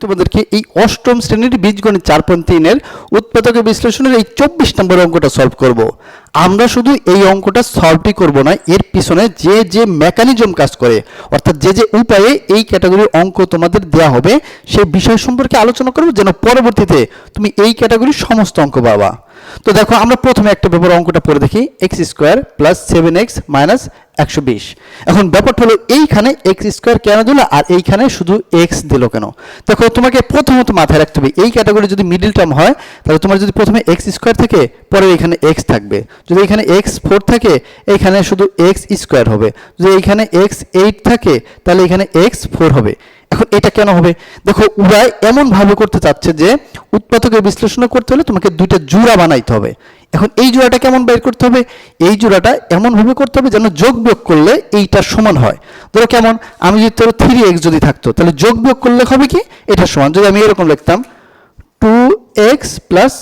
তোমাদেরকে এই অষ্টম শ্রেণীর বীজগণিত 4.3 এর উৎপাদক বিশ্লেষণের এই 24 নম্বর অঙ্কটা সলভ করব। আমরা শুধু এই অঙ্কটা সলভই করব না, এর পিছনে যে যে মেকানিজম কাজ করে, অর্থাৎ যে যে উপায়ে এই ক্যাটাগরির অঙ্ক তোমাদের দেওয়া হবে সেই বিষয় সম্পর্কে আলোচনা করব, যেন পরবর্তীতে তুমি এই ক্যাটাগরির সমস্ত অঙ্ক পাবা। তো দেখো, আমরা প্রথমে একটা ব্যাপার অঙ্কটা পড়ে দেখি। X square plus 7x minus 120। এখন ব্যাপারটা হলো এইখানে এক্স স্কোয়ার কেন দিল আর এইখানে শুধু এক্স দিল কেন? দেখো, তোমাকে প্রথমত মাথায় রাখতে হবে এই ক্যাটাগরি যদি মিডল টার্ম হয় তাহলে তোমার যদি প্রথমে এক্স স্কোয়ার থাকে পরে এখানে এক্স থাকবে, যদি এখানে x4 থাকে এখানে শুধু এক্স স্কোয়ার হবে, যদি এখানে x8 থাকে তাহলে এখানে x4 হবে। এখন এটা কেন হবে? দেখো, উভয় এমনভাবে করতে চাচ্ছে যে উৎপাদকের বিশ্লেষণ করতে হলে তোমাকে দুইটা জোড়া বানাইতে হবে। এখন এই জোড়াটা কেমন বের করতে হবে? এই জোড়াটা এমনভাবে করতে হবে যেন যোগ বিয়োগ করলে এইটার সমান হয়। ধরো কেমন, আমি যদি ধরো 3x যদি থাকতো তাহলে যোগ বিয়োগ করলে হবে কি এটার সমান। যদি আমি এরকম লিখতাম 2x প্লাস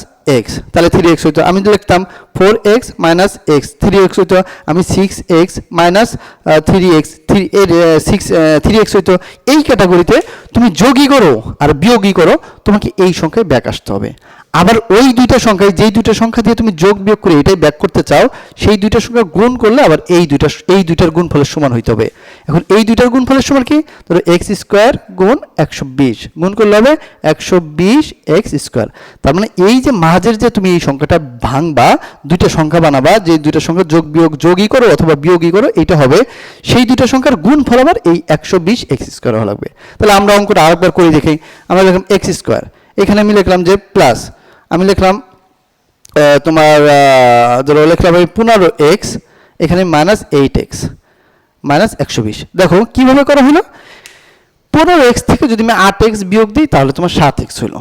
x তাহলে 3x হইতো। আমি যদি লিখতাম 4x মাইনাস x 3x হইতো। আমি 6x মাইনাস 3x 3x হইতো। এই ক্যাটাগরিতে তুমি যোগই করো আর বিয়োগই করো, তোমাকে এই সংখ্যায় ব্যাক আসতে হবে। আবার ওই দুইটা সংখ্যায় যেই দুইটা সংখ্যা দিয়ে তুমি যোগ বিয়োগ করে এটাই ব্যাক করতে চাও, সেই দুইটা সংখ্যা গুণ করলে আবার এই দুইটার গুণফলের সমান হইতে হবে। এখন এই দুইটার গুণফলের সমান কি? ধরো এক্স স্কোয়ার গুণ 120 গুণ করলে হবে 120 এক্স স্কোয়ার। তার মানে এই যে মাঝের যে তুমি এই সংখ্যাটা ভাঙবা, দুইটা সংখ্যা বানাবা, যে দুইটা সংখ্যা যোগ বিয়োগ যোগই করো অথবা বিয়োগই করো, এইটা হবে সেই দুইটা সংখ্যার গুণফল আবার এই 120 এক্স স্কোয়ার হওয়া লাগবে। তাহলে আমরা অঙ্কটা আরেকবার করে দেখি। আমরা লিখলাম এক্স স্কোয়ার, এখানে আমি লিখলাম যে প্লাস, আমি লিখলাম তোমার ধরো লিখলাম আমি 15x, এখানে মাইনাস 8x মাইনাস 120। দেখো কিভাবে করা হলো, 15x থেকে যদি আমি 8x বিয়োগ দিই তাহলে তোমার 7x হলো।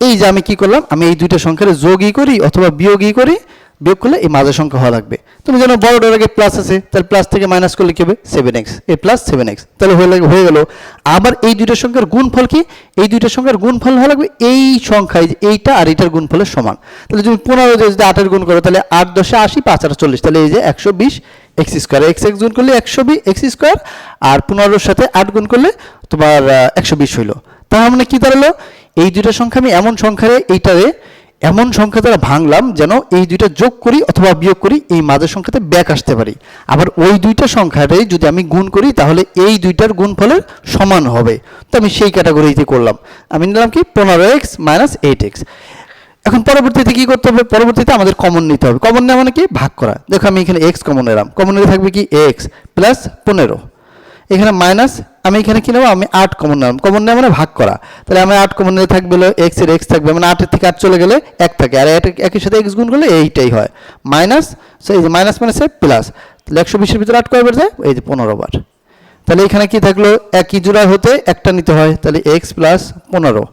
এই যে আমি কি করলাম, আমি এই দুইটা সংখ্যার যোগই করি অথবা বিয়োগই করি, বিয়োগ করলে এই মাঝের সংখ্যা হওয়া লাগবে। তুমি জানো বড়টার আগে প্লাস আছে, তাহলে প্লাস থেকে মাইনাস করলে কি হবে 7x, এই প্লাস 7x, তাহলে হয়ে গেল। আবার এই দুইটা সংখ্যার গুণফল কি? এই দুইটা সংখ্যার গুণফল হওয়া লাগবে এই সংখ্যায়, এইটা আর এইটার গুণফলের সমান। তাহলে তুমি 15 যদি 8-এর গুণ করো তাহলে 8 10 80 5 আর 40, তাহলে এই যে 120 এক্স স্কোয়ার। এক্স এক্স গুণ করলে 120 এক্স স্কোয়ার, আর 15-র সাথে 8 গুণ করলে তোমার 120 হইলো। তার মানে কি দাঁড়ালো, এই দুইটা সংখ্যা আমি এমন সংখ্যারে এইটারে এমন সংখ্যা দ্বারা ভাঙলাম যেন এই দুইটা যোগ করি অথবা বিয়োগ করি এই মাঝের সংখ্যাতে ব্যাক আসতে পারি। আবার ওই দুইটা সংখ্যারে যদি আমি গুণ করি তাহলে এই দুইটার গুণফলের সমান হবে। তো আমি সেই ক্যাটাগরিতে করলাম, আমি নিলাম কি 15x মাইনাস 8x। এখন পরবর্তীতে কি করতে হবে? পরবর্তীতে আমাদের কমন নিতে হবে। কমন নেওয়া মানে কি? ভাগ করা। দেখো আমি এখানে x কমন নিলাম, কমন নিলে থাকবে কি x প্লাস 15, এখানে মাইনাস, আমি এখানে কি নেবো, আমি 8 কমন নিলাম। কমন নেওয়া মানে ভাগ করা, তাহলে আমি 8 কমন নিলে থাকবে x এর x থাকবে, মানে 8 থেকে 8 চলে গেলে 1 থাকে, আর একের সাথে x গুণ করলে এইটাই হয় মাইনাস। এই যে মাইনাস মানে প্লাস, তাহলে 120-এর ভিতরে 8 কয়বার যায়? এই যে 15 বার। তাহলে এখানে কি থাকলো, একই জোড়া হতে একটা নিতে হয়, তাহলে x প্লাস 15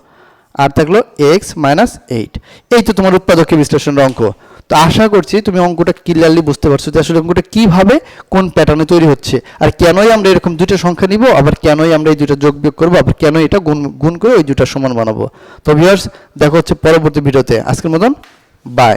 আর থাকলো x মাইনাস 8। এই তো তোমার উৎপাদকের বিশ্লেষণের অঙ্ক। তো আশা করছি তুমি অঙ্কটা ক্লিয়ারলি বুঝতে পারছো যে আসলে অঙ্কটা কিভাবে কোন প্যাটার্নে তৈরি হচ্ছে, আর কেনই আমরা এরকম দুইটা সংখ্যা নিব, আবার কেনই আমরা এই দুইটা যোগ বিয়োগ করবো, আবার কেন এটা গুণ করে ওই দুইটা সমান বানাবো। তো ভিউয়ার্স, দেখা হচ্ছে পরবর্তী ভিডিওতে। আজকের মতন বাই।